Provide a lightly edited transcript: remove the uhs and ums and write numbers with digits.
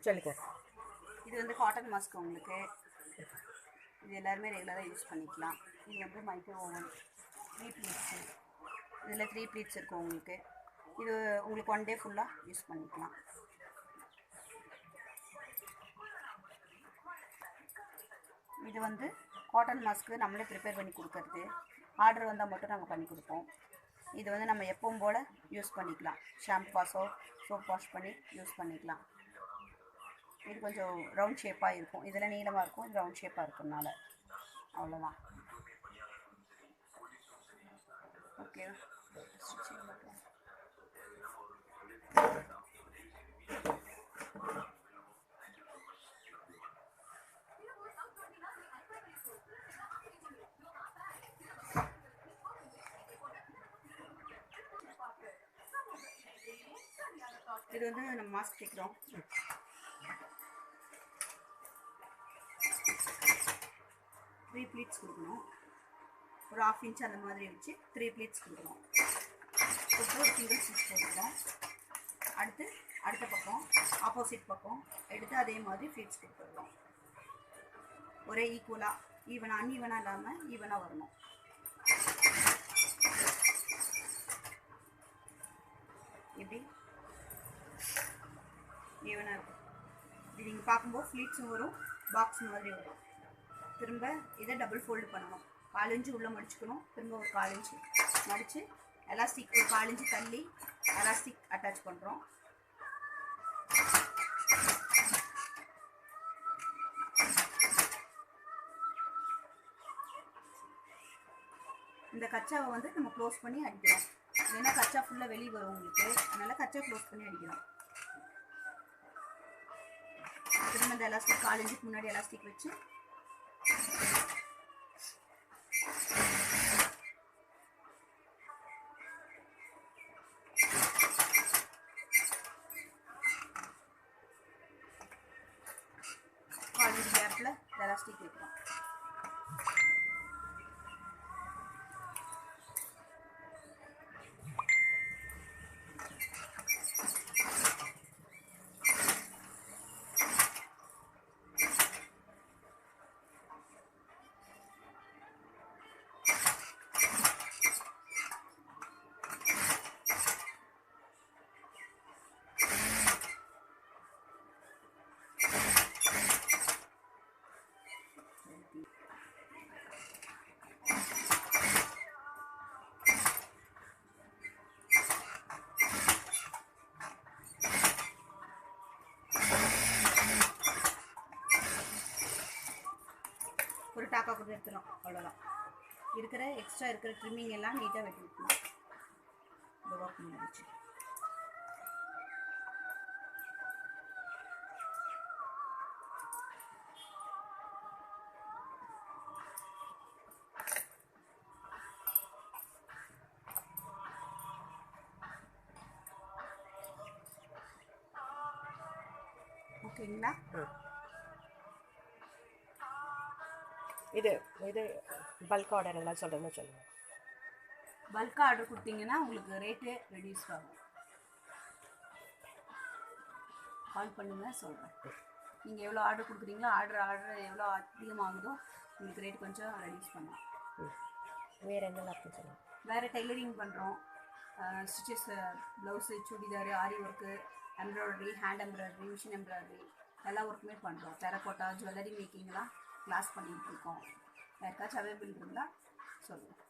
சொல்லிக்கோ. இது வந்து cotton mask உங்களுக்கு. இது எல்லாருமே ரெகுலராக யூஸ் பண்ணிக்கலாம். இது வந்து மைக்ரோ ஓவன் 3 ப்ளீட்ஸு. இதில் 3 ப்ளீட்ஸ் இருக்கும் உங்களுக்கு. இது உங்களுக்கு 1 டே ஃபுல்லாக யூஸ் பண்ணிக்கலாம். இது வந்து காட்டன் மாஸ்க்கு நம்மளே ப்ரிப்பேர் பண்ணி கொடுக்கறது. ஆர்டர் வந்தால் மட்டும் நாங்கள் பண்ணி கொடுப்போம். இது வந்து நம்ம எப்பவும் போல் யூஸ் பண்ணிக்கலாம். ஷாம்பு வாஷோ சோப் வாஷ் பண்ணி யூஸ் பண்ணிக்கலாம். இது கொஞ்சம் ரவுண்ட் ஷேப்பாக இருக்கும். இதில் நீளமாக இருக்கும், இது ரவுண்ட் ஷேப்பாக இருக்கும்னால அவ்வளோதான். ஓகே, இது வந்து நம்ம மாஸ்க் தைக்கிறோம். த்ரீ ப்ளீட்ஸ் கொடுக்கணும். ஒரு 1/2 இன்ச் அந்த மாதிரி வச்சு 3 ப்ளீட்ஸ் கொடுக்கணும். கொடுத்து ஒரு சிங்கிள் ஸ்டிச் போட்டுக்கிறோம். அடுத்த பக்கம் ஆப்போசிட் பக்கம் எடுத்து அதே மாதிரி ப்ளீட்ஸ் கொடுத்துருக்கோம். ஒரே ஈக்குவலாக அன்ஈவனாக இல்லாமல் ஈவனாக வரணும். இப்படி ஈவனாக இருக்கும். இது நீங்கள் பார்க்கும்போது ஃப்ளீட்ஸும் வரும், பாக்ஸ் மாதிரி வரும். திரும்ப இதை டபுள் ஃபோல்டு பண்ணணும். 4 இன்ச்சு உள்ளே மடிச்சுக்கணும். திரும்ப ஒரு 4 இன்ச்சு மடித்து எலாஸ்டிக் ஒரு 4 இன்ச்சு தள்ளி எலாஸ்டிக் அட்டாச் பண்ணுறோம். இந்த கச்சாவை வந்து நம்ம க்ளோஸ் பண்ணி அடிக்கிறோம். ஏன்னா கச்சா ஃபுல்லாக வெளியே வரும் உங்களுக்கு, அதனால் கச்சா க்ளோஸ் பண்ணி அடிக்கிறோம். திரும்ப இந்த எலாஸ்டிக் 4 இன்ச்சுக்கு முன்னாடி எலாஸ்டிக் வச்சு கேப்பில் எலாஸ்டிக் வைக்கிறோம். ஒரு டாக்கா கூட எடுத்துடும். அவ்வளோதான். எக்ஸ்ட்ரா இருக்கிற ட்ரிம்மிங் எல்லாம் நீட்டாக வெட்டி விட்டுணும். இந்த ஒர்க் முடிச்சு ஓகேங்களா? இது பல்க் ஆர்டர் எல்லாம் சொல்லுங்கள். பல்காக ஆர்டர் கொடுத்தீங்கன்னா உங்களுக்கு ரேட்டு ரெடியூஸ் ஆகும். கால் பண்ணுங்கள், சொல்கிறேன். நீங்கள் எவ்வளோ ஆர்டர் கொடுக்குறீங்களோ ஆர்டர் எவ்வளோ அதிகமாகுதோ உங்களுக்கு ரேட் கொஞ்சம் ரெடியூஸ் பண்ணலாம். வேறு என்னெல்லாம் இருக்குன்னு சொல்லுங்கள். வேறு டெய்லரிங் பண்ணுறோம். Stitches, blouse, churidar, aari work, embroidery, hand embroidery, machine embroidery எல்லா ஒர்க்குமே பண்ணுறோம். டெரகோட்டா, ஜுவல்லரி மேக்கிங்லாம் கிளாஸ் பண்ணிகிட்டு இருக்கோம். யாருக்காச்சும் அவைலபிள் இருந்தால் சொல்லுங்கள்.